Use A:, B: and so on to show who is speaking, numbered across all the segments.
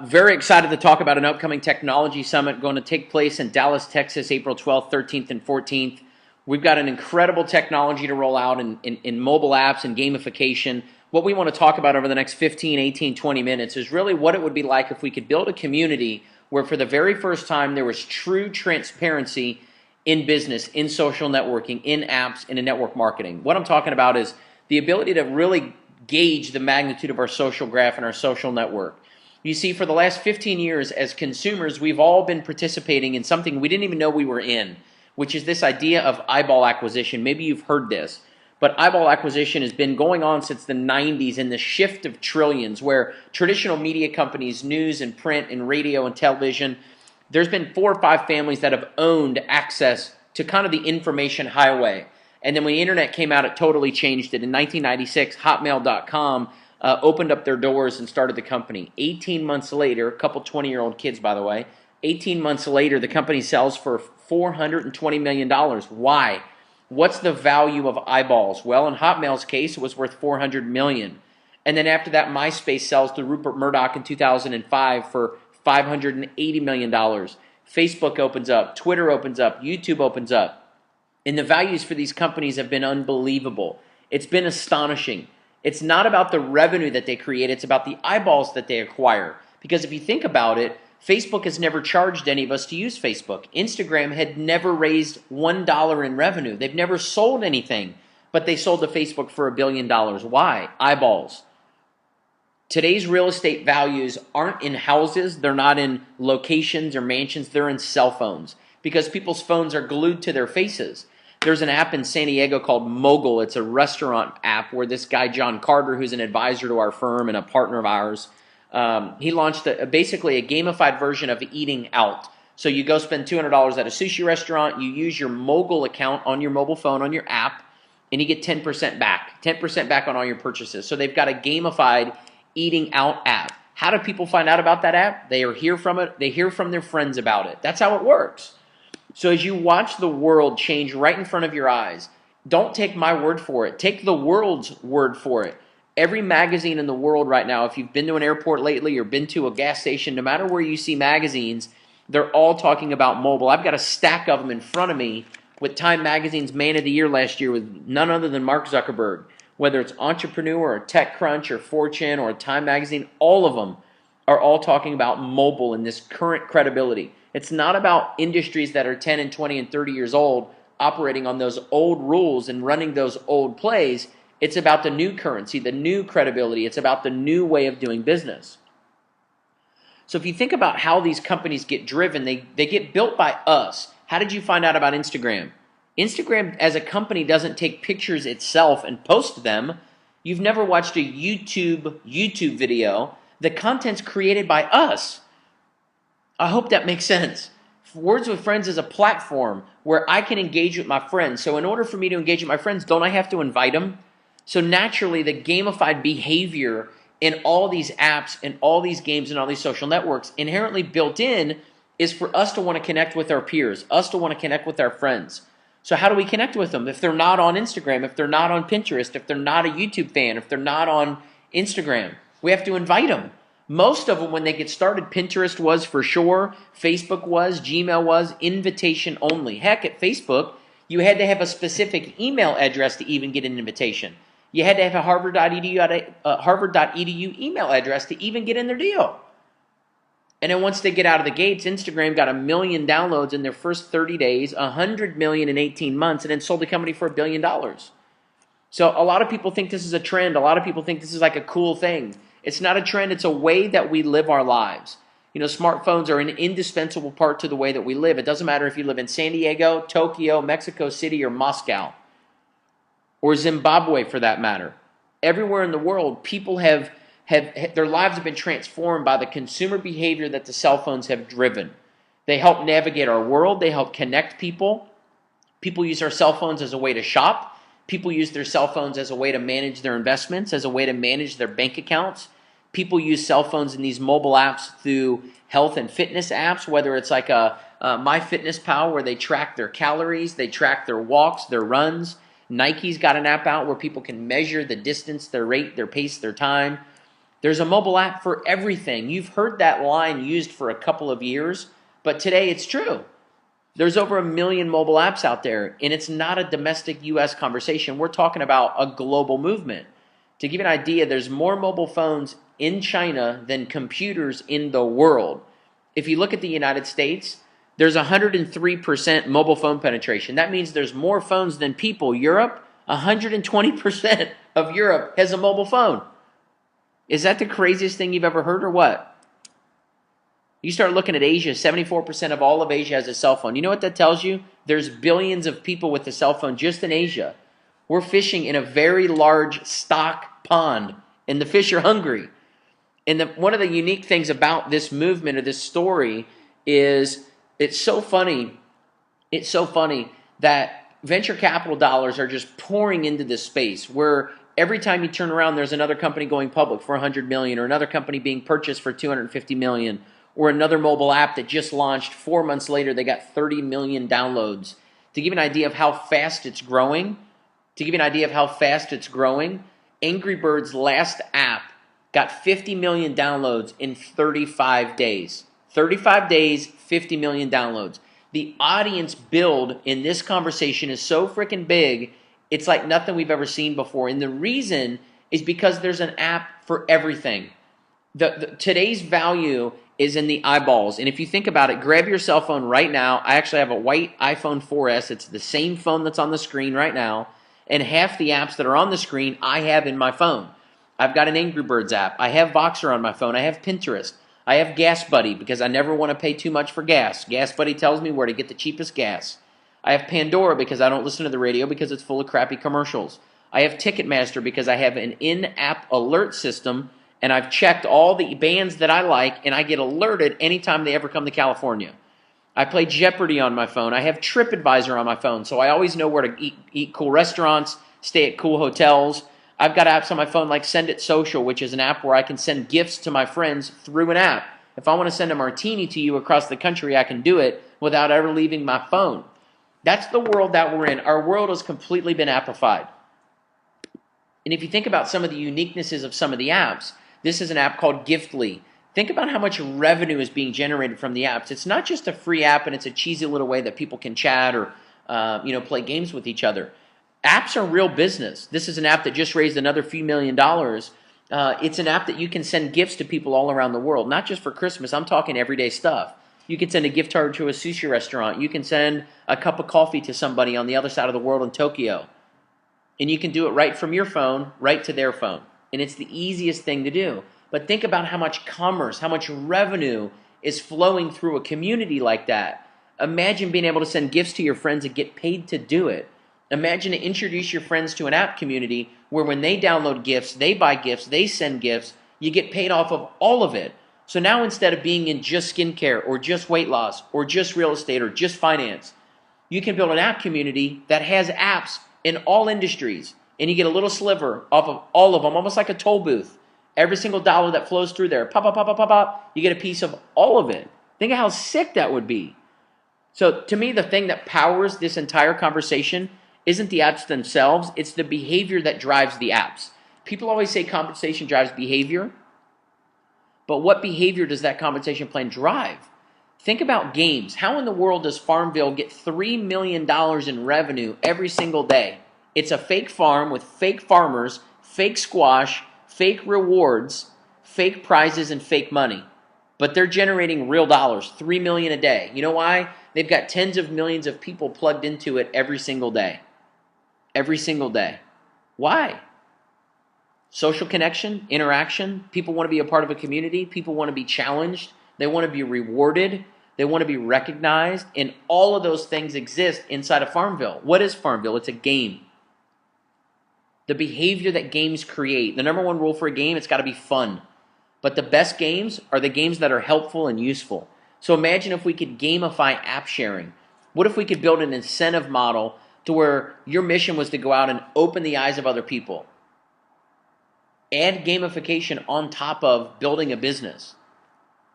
A: Very excited to talk about an upcoming technology summit going to take place in Dallas, Texas, April 12th, 13th, and 14th. We've got an incredible technology to roll out in mobile apps and gamification. What we want to talk about over the next 15, 18, 20 minutes is really what it would be like if we could build a community where for the very first time there was true transparency in business, in social networking, in apps, and in network marketing. What I'm talking about is the ability to really gauge the magnitude of our social graph and our social network. You see, for the last 15 years, as consumers, we've all been participating in something we didn't even know we were in, which is this idea of eyeball acquisition. Maybe you've heard this, but eyeball acquisition has been going on since the 90s in the shift of trillions, where traditional media companies, news and print and radio and television, there's been 4 or 5 families that have owned access to kind of the information highway. And then when the internet came out, it totally changed it. In 1996, Hotmail.com opened up their doors and started the company. 18 months later, a couple 20-year-old kids, by the way, 18 months later, the company sells for $420 million. Why? What's the value of eyeballs? Well, in Hotmail's case, it was worth $400 million. And then after that, MySpace sells to Rupert Murdoch in 2005 for $580 million. Facebook opens up, Twitter opens up, YouTube opens up. And the values for these companies have been unbelievable. It's been astonishing. It's not about the revenue that they create, it's about the eyeballs that they acquire. Because if you think about it, Facebook has never charged any of us to use Facebook. Instagram had never raised $1 in revenue. They've never sold anything, but they sold to Facebook for $1 billion. Why? Eyeballs. Today's real estate values aren't in houses, they're not in locations or mansions, they're in cell phones. Because people's phones are glued to their faces. There's an app in San Diego called Mogul. It's a restaurant app where this guy, John Carter, who's an advisor to our firm and a partner of ours, he launched basically a gamified version of eating out. So you go spend $200 at a sushi restaurant, you use your Mogul account on your mobile phone, on your app, and you get 10% back. 10% back on all your purchases. So they've got a gamified eating out app. How do people find out about that app? They hear from it. They hear from their friends about it. That's how it works. So as you watch the world change right in front of your eyes, don't take my word for it. Take the world's word for it. Every magazine in the world right now, if you've been to an airport lately or been to a gas station, no matter where you see magazines, they're all talking about mobile. I've got a stack of them in front of me with Time Magazine's Man of the Year last year with none other than Mark Zuckerberg. Whether it's Entrepreneur or TechCrunch or Fortune or Time Magazine, all of them are all talking about mobile and this current credibility. It's not about industries that are 10 and 20 and 30 years old operating on those old rules and running those old plays. It's about the new currency, the new credibility. It's about the new way of doing business. So if you think about how these companies get driven, they get built by us. How did you find out about Instagram? Instagram as a company doesn't take pictures itself and post them. You've never watched a YouTube video. The content's created by us. I hope that makes sense. Words with Friends is a platform where I can engage with my friends. So in order for me to engage with my friends, don't I have to invite them? So naturally, the gamified behavior in all these apps and all these games and all these social networks inherently built in is for us to want to connect with our peers, us to want to connect with our friends. So how do we connect with them? If they're not on Instagram, if they're not on Pinterest, if they're not a YouTube fan, if they're not on Instagram, we have to invite them. Most of them, when they get started, Pinterest was for sure, Facebook was, Gmail was, invitation only. Heck, at Facebook, you had to have a specific email address to even get an invitation. You had to have a Harvard.edu email address to even get in their deal. And then once they get out of the gates, Instagram got 1 million downloads in their first 30 days, 100 million in 18 months, and then sold the company for $1 billion. So a lot of people think this is a trend. A lot of people think this is like a cool thing. It's not a trend. It's a way that we live our lives. You know, smartphones are an indispensable part to the way that we live. It doesn't matter if you live in San Diego, Tokyo, Mexico City, or Moscow, or Zimbabwe for that matter. Everywhere in the world, people have their lives have been transformed by the consumer behavior that the cell phones have driven. They help navigate our world. They help connect people. People use their cell phones as a way to shop. People use their cell phones as a way to manage their investments, as a way to manage their bank accounts. People use cell phones in these mobile apps through health and fitness apps, whether it's like a MyFitnessPal where they track their calories, they track their walks, their runs. Nike's got an app out where people can measure the distance, their rate, their pace, their time. There's a mobile app for everything. You've heard that line used for a couple of years, but today it's true. There's over 1 million mobile apps out there, and it's not a domestic U.S. conversation. We're talking about a global movement. To give you an idea, there's more mobile phones in China than computers in the world. If you look at the United States, there's 103% mobile phone penetration. That means there's more phones than people. Europe, 120% of Europe has a mobile phone. Is that the craziest thing you've ever heard or what? You start looking at Asia, 74% of all of Asia has a cell phone. You know what that tells you? There's billions of people with a cell phone just in Asia. We're fishing in a very large stock pond, and the fish are hungry. And one of the unique things about this movement or this story is it's so funny that venture capital dollars are just pouring into this space where every time you turn around, there's another company going public for $100 million or another company being purchased for $250 million or another mobile app that just launched 4 months later, they got 30 million downloads. To give you an idea of how fast it's growing, Angry Birds' last app got 50 million downloads in 35 days. 35 days, 50 million downloads. The audience build in this conversation is so freaking big, it's like nothing we've ever seen before. And the reason is because there's an app for everything. Today's value is in the eyeballs. And if you think about it, grab your cell phone right now. I actually have a white iPhone 4S. It's the same phone that's on the screen right now. And half the apps that are on the screen, I have in my phone. I've got an Angry Birds app. I have voxxer on my phone. I have Pinterest. I have Gas Buddy because I never want to pay too much for gas. Gas Buddy tells me where to get the cheapest gas. I have Pandora because I don't listen to the radio because it's full of crappy commercials. I have Ticketmaster because I have an in-app alert system, and I've checked all the bands that I like, and I get alerted anytime they ever come to California. I play Jeopardy on my phone. I have TripAdvisor on my phone, so I always know where to eat cool restaurants, stay at cool hotels. I've got apps on my phone like Send It Social, which is an app where I can send gifts to my friends through an app. If I want to send a martini to you across the country, I can do it without ever leaving my phone. That's the world that we're in. Our world has completely been appified. And if you think about some of the uniquenesses of some of the apps, this is an app called Giftly. Think about how much revenue is being generated from the apps. It's not just a free app and it's a cheesy little way that people can chat or play games with each other. Apps are real business. This is an app that just raised another few $1 million. It's an app that you can send gifts to people all around the world, not just for Christmas. I'm talking everyday stuff. You can send a gift card to a sushi restaurant. You can send a cup of coffee to somebody on the other side of the world in Tokyo. And you can do it right from your phone, right to their phone. And it's the easiest thing to do. But think about how much commerce, how much revenue is flowing through a community like that. Imagine being able to send gifts to your friends and get paid to do it. Imagine to introduce your friends to an app community where when they download gifts, they buy gifts, they send gifts, you get paid off of all of it. So now instead of being in just skincare or just weight loss or just real estate or just finance, you can build an app community that has apps in all industries, and you get a little sliver off of all of them, almost like a toll booth. Every single dollar that flows through there, pop, pop, pop, pop, pop, pop, you get a piece of all of it. Think of how sick that would be. So to me, the thing that powers this entire conversation isn't the apps themselves, it's the behavior that drives the apps. People always say compensation drives behavior, but what behavior does that compensation plan drive? Think about games. How in the world does Farmville get $3 million in revenue every single day? It's a fake farm with fake farmers, fake squash, fake rewards, fake prizes, and fake money. But they're generating real dollars, $3 million a day. You know why? They've got tens of millions of people plugged into it every single day. Every single day. Why? Social connection, interaction. People want to be a part of a community. People want to be challenged. They want to be rewarded. They want to be recognized. And all of those things exist inside of Farmville. What is Farmville? It's a game. The behavior that games create. The number one rule for a game, it's got to be fun. But the best games are the games that are helpful and useful. So imagine if we could gamify app sharing. What if we could build an incentive model to where your mission was to go out and open the eyes of other people? Add gamification on top of building a business.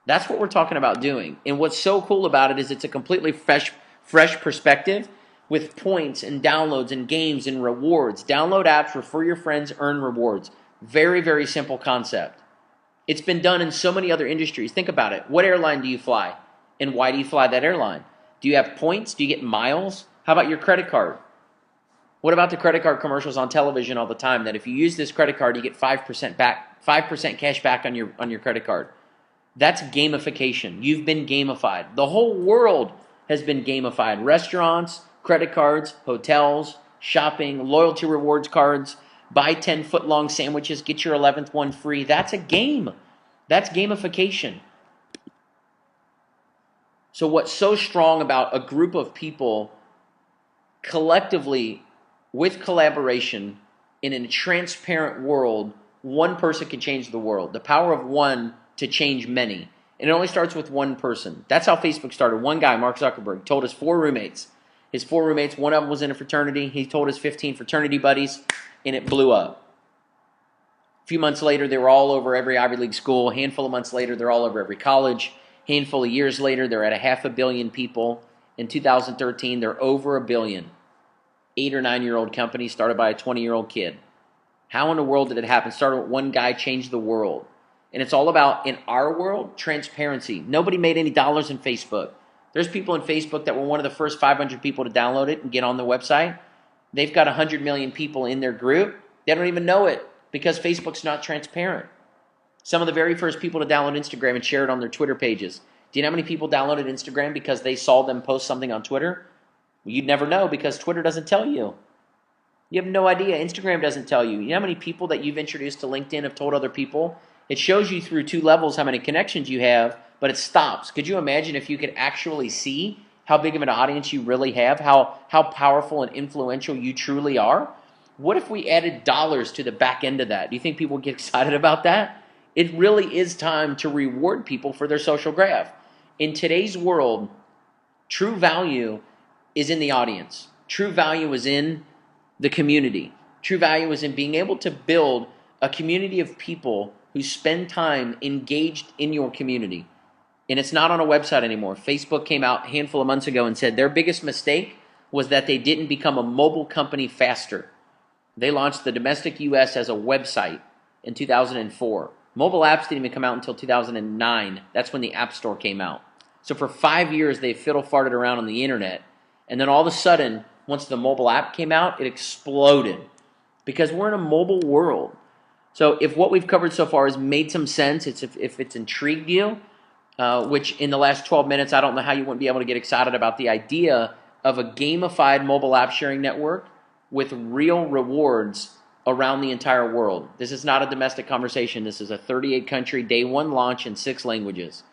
A: That's what we're talking about doing. And what's so cool about it is it's a completely fresh perspective with points and downloads and games and rewards. Download apps, refer your friends, earn rewards. Very, very simple concept. It's been done in so many other industries. Think about it. What airline do you fly? And why do you fly that airline? Do you have points? Do you get miles? How about your credit card? What about the credit card commercials on television all the time that if you use this credit card, you get 5% back, 5% cash back on your credit card? That's gamification. You've been gamified. The whole world has been gamified. Restaurants, credit cards, hotels, shopping, loyalty rewards cards, buy 10-foot-long sandwiches, get your 11th one free. That's a game. That's gamification. So what's so strong about a group of people collectively with collaboration in a transparent world, one person can change the world. The power of one to change many. And it only starts with one person. That's how Facebook started. One guy, Mark Zuckerberg, told his 4 roommates. His 4 roommates, one of them was in a fraternity. He told his 15 fraternity buddies, and it blew up. A few months later, they were all over every Ivy League school. A handful of months later, they're all over every college. A handful of years later, they're at 500 million people. In 2013, they're over 1 billion. 8 or 9-year-old company started by a 20-year-old kid. How in the world did it happen? Started with one guy, changed the world. And it's all about, in our world, transparency. Nobody made any dollars in Facebook. There's people in Facebook that were one of the first 500 people to download it and get on the website. They've got 100 million people in their group. They don't even know it because Facebook's not transparent. Some of the very first people to download Instagram and share it on their Twitter pages. Do you know how many people downloaded Instagram because they saw them post something on Twitter? Well, you'd never know because Twitter doesn't tell you. You have no idea. Instagram doesn't tell you. You know how many people that you've introduced to LinkedIn have told other people? It shows you through 2 levels how many connections you have, but it stops. Could you imagine if you could actually see how big of an audience you really have, how powerful and influential you truly are? What if we added dollars to the back end of that? Do you think people would get excited about that? It really is time to reward people for their social graph. In today's world, true value is in the audience. True value is in the community. True value is in being able to build a community of people who spend time engaged in your community. And it's not on a website anymore. Facebook came out a handful of months ago and said their biggest mistake was that they didn't become a mobile company faster. They launched the domestic US as a website in 2004. Mobile apps didn't even come out until 2009. That's when the App Store came out. So for 5 years, they fiddle-farted around on the internet. And then all of a sudden, once the mobile app came out, it exploded. Because we're in a mobile world. So if what we've covered so far has made some sense, if it's intrigued you, which in the last 12 minutes, I don't know how you wouldn't be able to get excited about the idea of a gamified mobile app sharing network with real rewards around the entire world. This is not a domestic conversation. This is a 38-country day 1 launch in 6 languages.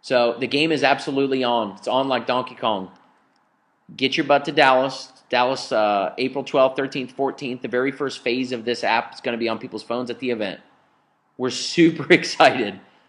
A: So the game is absolutely on. It's on like Donkey Kong. Get your butt to Dallas. Dallas, April 12th, 13th, 14th. The very first phase of this app is going to be on people's phones at the event. We're super excited.